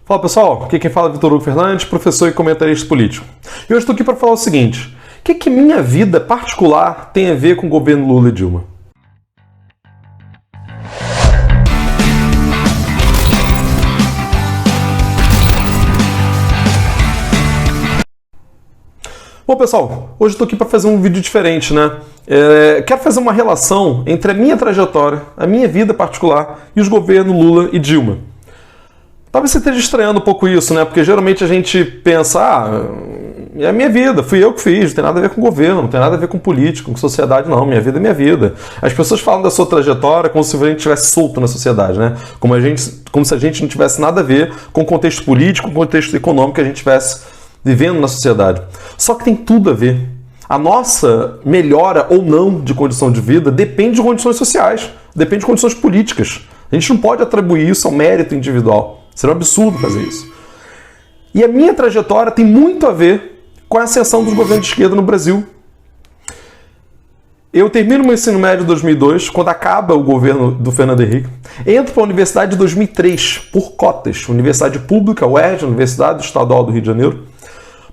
Fala pessoal, aqui quem fala é Vitor Hugo Fernandes, professor e comentarista político. E hoje estou aqui para falar o seguinte: o que minha vida particular tem a ver com o governo Lula e Dilma? Bom pessoal, hoje estou aqui para fazer um vídeo diferente, né? Quero fazer uma relação entre a minha trajetória, a minha vida particular e os governos Lula e Dilma. Talvez você esteja estranhando um pouco isso, né? Porque geralmente a gente pensa, é a minha vida, fui eu que fiz, não tem nada a ver com governo, não tem nada a ver com política, com sociedade, não, minha vida é minha vida. As pessoas falam da sua trajetória como se a gente estivesse solto na sociedade, né? Como se a gente não tivesse nada a ver com o contexto político, com o contexto econômico que a gente estivesse vivendo na sociedade. Só que tem tudo a ver. A nossa melhora ou não de condição de vida depende de condições sociais, depende de condições políticas. A gente não pode atribuir isso ao mérito individual. Seria um absurdo fazer isso. E a minha trajetória tem muito a ver com a ascensão dos governos de esquerda no Brasil. Eu termino meu ensino médio em 2002, quando acaba o governo do Fernando Henrique. Entro para a universidade em 2003, por cotas. Universidade Pública, UERJ, Universidade Estadual do Rio de Janeiro,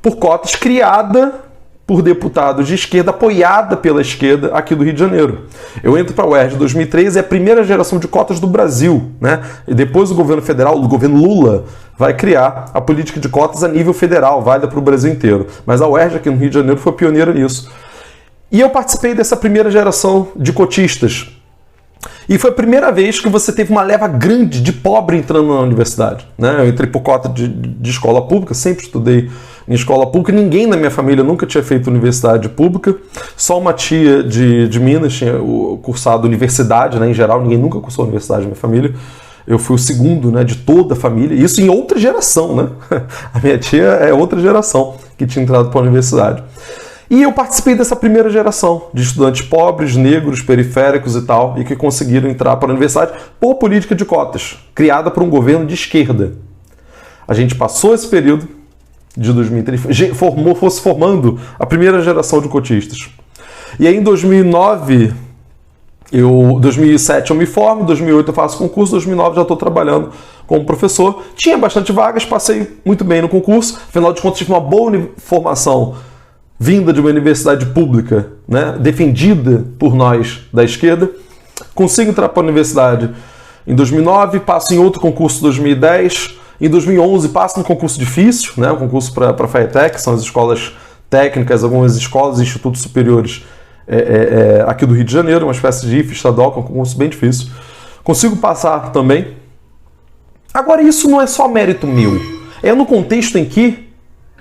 por cotas, criada por deputados de esquerda, apoiada pela esquerda aqui do Rio de Janeiro. Eu entro para a UERJ em 2003, é a primeira geração de cotas do Brasil, né? E depois o governo federal, o governo Lula, vai criar a política de cotas a nível federal, válida para o Brasil inteiro. Mas a UERJ aqui no Rio de Janeiro foi pioneira nisso. E eu participei dessa primeira geração de cotistas. E foi a primeira vez que você teve uma leva grande de pobre entrando na universidade, né? Eu entrei por cota de escola pública, sempre estudei em escola pública. Ninguém na minha família nunca tinha feito universidade pública. Só uma tia de Minas tinha cursado universidade, né? Em geral, ninguém nunca cursou universidade na minha família. Eu fui o segundo, né, de toda a família. Isso em outra geração, né? A minha tia é outra geração que tinha entrado para a universidade. E eu participei dessa primeira geração de estudantes pobres, negros, periféricos e tal, e que conseguiram entrar para a universidade por política de cotas, criada por um governo de esquerda. A gente passou esse período de 2003, fosse formando a primeira geração de cotistas. E aí em 2007 eu me formo, em 2008 eu faço concurso, em 2009 já estou trabalhando como professor. Tinha bastante vagas, passei muito bem no concurso, afinal de contas tive uma boa formação vinda de uma universidade pública, né, defendida por nós da esquerda. Consigo entrar para a universidade em 2009, passo em outro concurso em 2010, em 2011 passo num concurso difícil, né, um concurso para a FATEC, que são as escolas técnicas, algumas escolas e institutos superiores aqui do Rio de Janeiro, uma espécie de IFE estadual, que é um concurso bem difícil. Consigo passar também. Agora, isso não é só mérito meu, é no contexto em que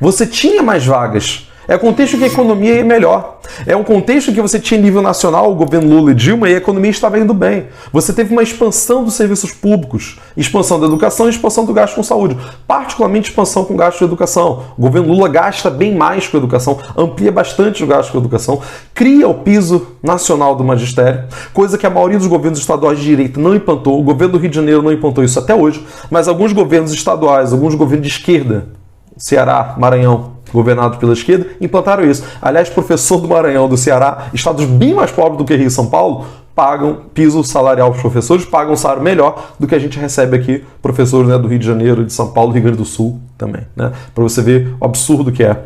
você tinha mais vagas. É um contexto em que a economia ia melhor. É um contexto em que você tinha nível nacional o governo Lula e Dilma e a economia estava indo bem. Você teve uma expansão dos serviços públicos, expansão da educação e expansão do gasto com saúde. Particularmente expansão com gasto de educação. O governo Lula gasta bem mais com educação, amplia bastante o gasto com educação, cria o piso nacional do magistério, coisa que a maioria dos governos estaduais de direita não implantou. O governo do Rio de Janeiro não implantou isso até hoje, mas alguns governos estaduais, alguns governos de esquerda, Ceará, Maranhão, governados pela esquerda, implantaram isso. Aliás, professor do Maranhão, do Ceará, estados bem mais pobres do que Rio e São Paulo, pagam piso salarial para os professores, pagam um salário melhor do que a gente recebe aqui, professores, né, do Rio de Janeiro, de São Paulo, Rio Grande do Sul também, né? Para você ver o absurdo que é.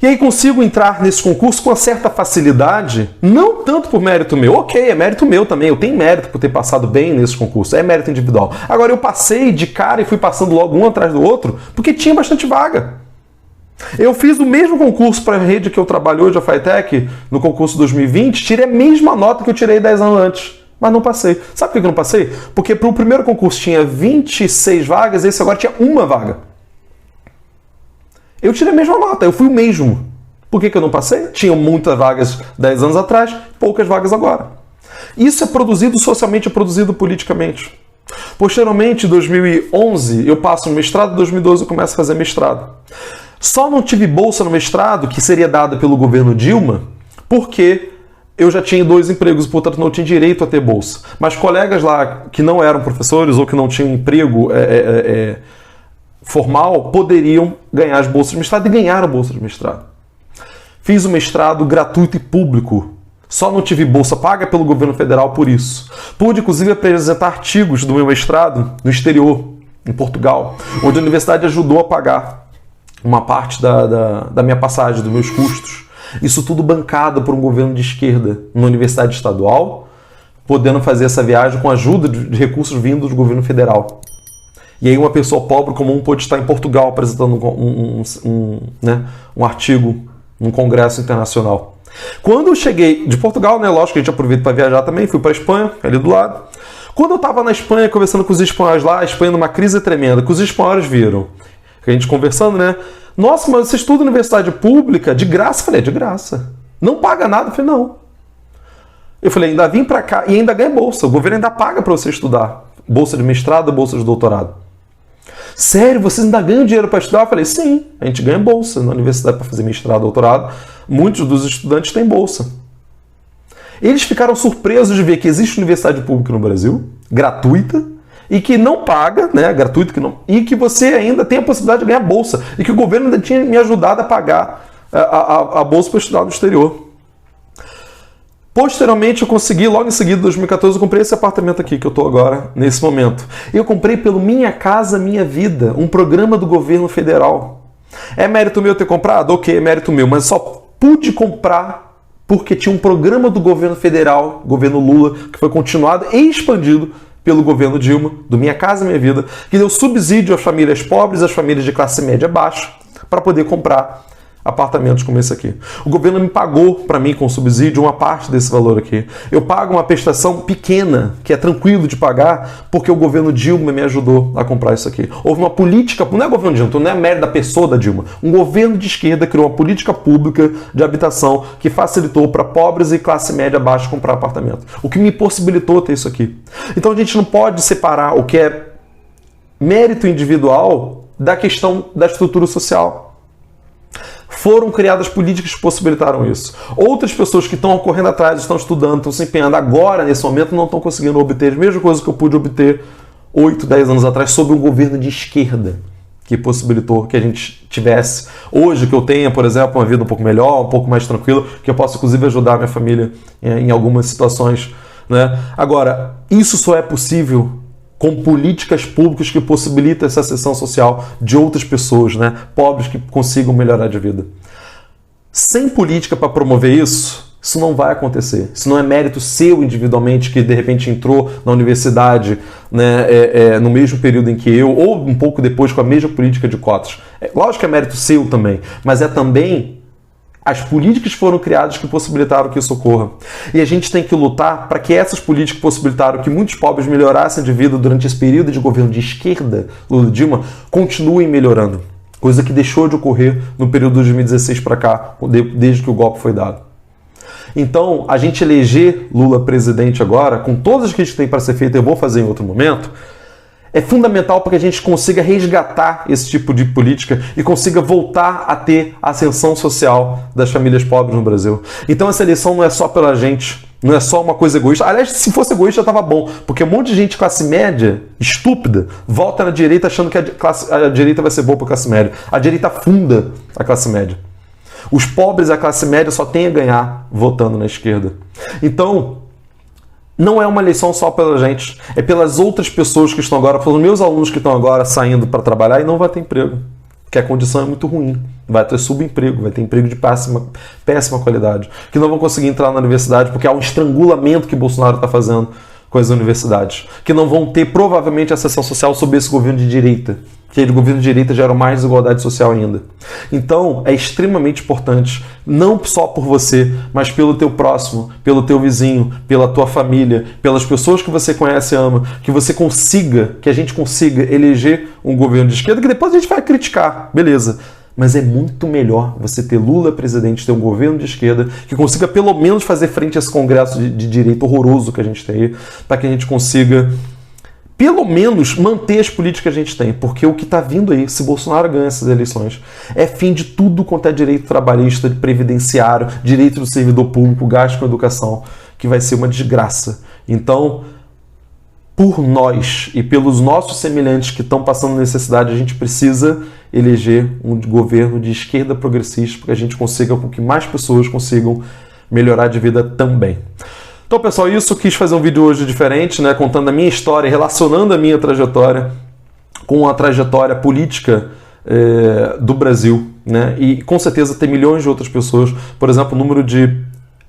E aí consigo entrar nesse concurso com uma certa facilidade, não tanto por mérito meu. Ok, é mérito meu também, eu tenho mérito por ter passado bem nesse concurso, é mérito individual. Agora eu passei de cara e fui passando logo um atrás do outro, porque tinha bastante vaga. Eu fiz o mesmo concurso para a rede que eu trabalho hoje, a FATEC, no concurso 2020, tirei a mesma nota que eu tirei 10 anos antes, mas não passei. Sabe por que eu não passei? Porque para o primeiro concurso tinha 26 vagas, esse agora tinha uma vaga. Eu tirei a mesma nota, eu fui o mesmo. Por que eu não passei? Tinha muitas vagas 10 anos atrás, poucas vagas agora. Isso é produzido socialmente, é produzido politicamente. Posteriormente, em 2011, eu passo no mestrado, em 2012 eu começo a fazer mestrado. Só não tive bolsa no mestrado, que seria dada pelo governo Dilma, porque eu já tinha 2 empregos, portanto não tinha direito a ter bolsa. Mas colegas lá que não eram professores ou que não tinham emprego formal poderiam ganhar as bolsas de mestrado e ganharam a bolsa de mestrado. Fiz o mestrado gratuito e público. Só não tive bolsa paga pelo governo federal por isso. Pude, inclusive, apresentar artigos do meu mestrado no exterior. em Portugal, onde a universidade ajudou a pagar uma parte da minha passagem, dos meus custos. Isso tudo bancado por um governo de esquerda, numa universidade estadual, podendo fazer essa viagem com a ajuda de recursos vindos do governo federal. E aí uma pessoa pobre comum pôde estar em Portugal apresentando um artigo num congresso internacional. Quando eu cheguei de Portugal, né, lógico que a gente aproveita para viajar também, fui para a Espanha, ali do lado. Quando eu estava na Espanha conversando com os espanhóis lá, a Espanha numa crise tremenda, que os espanhóis viram, a gente conversando, né? Nossa, mas você estuda universidade pública de graça? Eu falei, é de graça. Não paga nada? Eu falei, não. Eu falei, ainda vim para cá e ainda ganha bolsa. O governo ainda paga para você estudar. Bolsa de mestrado, bolsa de doutorado. Sério, vocês ainda ganham dinheiro para estudar? Eu falei, sim, a gente ganha bolsa na universidade para fazer mestrado, doutorado. Muitos dos estudantes têm bolsa. Eles ficaram surpresos de ver que existe universidade pública no Brasil, gratuita, e que não paga, né, gratuito, e que você ainda tem a possibilidade de ganhar bolsa, e que o governo ainda tinha me ajudado a pagar a bolsa para estudar no exterior. Posteriormente eu consegui, logo em seguida, em 2014, eu comprei esse apartamento aqui que eu estou agora, nesse momento. Eu comprei pelo Minha Casa Minha Vida, um programa do governo federal. É mérito meu ter comprado? Ok, é mérito meu, mas só pude comprar porque tinha um programa do governo federal, governo Lula, que foi continuado e expandido pelo governo Dilma, do Minha Casa Minha Vida, que deu subsídio às famílias pobres, às famílias de classe média baixa, para poder comprar apartamentos como esse aqui. O governo me pagou para mim com subsídio uma parte desse valor aqui. Eu pago uma prestação pequena, que é tranquilo de pagar, porque o governo Dilma me ajudou a comprar isso aqui. Houve uma política, não é governo Dilma, então não é mérito da pessoa da Dilma. Um governo de esquerda criou uma política pública de habitação que facilitou para pobres e classe média baixa comprar apartamento. O que me possibilitou ter isso aqui. Então a gente não pode separar o que é mérito individual da questão da estrutura social. Foram criadas políticas que possibilitaram isso. Outras pessoas que estão correndo atrás, estão estudando, estão se empenhando agora, nesse momento, não estão conseguindo obter as mesmas coisas que eu pude obter 8, 10 anos atrás sob um governo de esquerda, que possibilitou que a gente tivesse, hoje, que eu tenha, por exemplo, uma vida um pouco melhor, um pouco mais tranquila, que eu possa, inclusive, ajudar a minha família em algumas situações, né? Agora, isso só é possível com políticas públicas que possibilitam essa ascensão social de outras pessoas, né? Pobres que consigam melhorar de vida. Sem política para promover isso não vai acontecer. Isso não é mérito seu individualmente, que de repente entrou na universidade, né, no mesmo período em que eu, ou um pouco depois com a mesma política de cotas. Lógico que é mérito seu também, mas é também as políticas foram criadas que possibilitaram que isso ocorra. E a gente tem que lutar para que essas políticas possibilitaram que muitos pobres melhorassem de vida durante esse período de governo de esquerda, Lula e Dilma, continuem melhorando. Coisa que deixou de ocorrer no período de 2016 para cá, desde que o golpe foi dado. Então, a gente eleger Lula presidente agora, com todas as críticas que tem para ser feitas, eu vou fazer em outro momento, é fundamental para que a gente consiga resgatar esse tipo de política e consiga voltar a ter a ascensão social das famílias pobres no Brasil. Então essa eleição não é só pela gente, não é só uma coisa egoísta. Aliás, se fosse egoísta já estava bom, porque um monte de gente classe média, estúpida, volta na direita achando que a direita vai ser boa para a classe média. A direita afunda a classe média. Os pobres e a classe média só têm a ganhar votando na esquerda. Então, não é uma eleição só pela gente, é pelas outras pessoas que estão agora, pelos meus alunos que estão agora saindo para trabalhar e não vai ter emprego, porque a condição é muito ruim. Vai ter subemprego, vai ter emprego de péssima qualidade, que não vão conseguir entrar na universidade porque há um estrangulamento que Bolsonaro está fazendo com as universidades, que não vão ter provavelmente ascensão social sob esse governo de direita, que o governo de direita gera mais desigualdade social ainda. Então, é extremamente importante, não só por você, mas pelo teu próximo, pelo teu vizinho, pela tua família, pelas pessoas que você conhece e ama, que você consiga, que a gente consiga eleger um governo de esquerda, que depois a gente vai criticar, beleza. Mas é muito melhor você ter Lula presidente, ter um governo de esquerda que consiga pelo menos fazer frente a esse congresso de direita horroroso que a gente tem aí, para que a gente consiga pelo menos manter as políticas que a gente tem, porque o que está vindo aí, se Bolsonaro ganha essas eleições, é fim de tudo quanto é direito trabalhista, de previdenciário, direito do servidor público, gasto com educação, que vai ser uma desgraça. Então, por nós e pelos nossos semelhantes que estão passando necessidade, a gente precisa eleger um governo de esquerda progressista para que a gente consiga com que mais pessoas consigam melhorar de vida também. Então, pessoal, isso, quis fazer um vídeo hoje diferente, né, contando a minha história, relacionando a minha trajetória com a trajetória política do Brasil, né? E com certeza tem milhões de outras pessoas. Por exemplo, o número de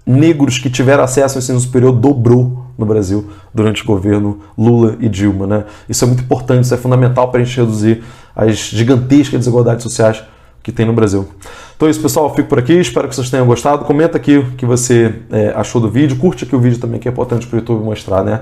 negros que tiveram acesso ao ensino superior dobrou no Brasil durante o governo Lula e Dilma, né? Isso é muito importante, isso é fundamental para a gente reduzir as gigantescas desigualdades sociais que tem no Brasil. Então é isso, pessoal, eu fico por aqui, espero que vocês tenham gostado. Comenta aqui o que você achou do vídeo, curte aqui o vídeo também, que é importante para o YouTube mostrar, né,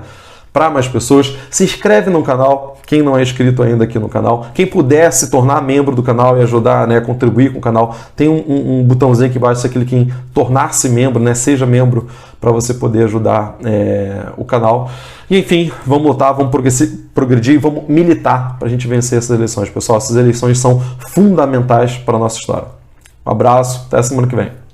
para mais pessoas. Se inscreve no canal, quem não é inscrito ainda aqui no canal. Quem puder se tornar membro do canal e ajudar, né, a contribuir com o canal, tem um botãozinho aqui embaixo, você clica em tornar-se membro, né, seja membro, para você poder ajudar o canal. E enfim, vamos lutar, vamos progredir, vamos militar para a gente vencer essas eleições, pessoal. Essas eleições são fundamentais para a nossa história. Um abraço, até a semana que vem.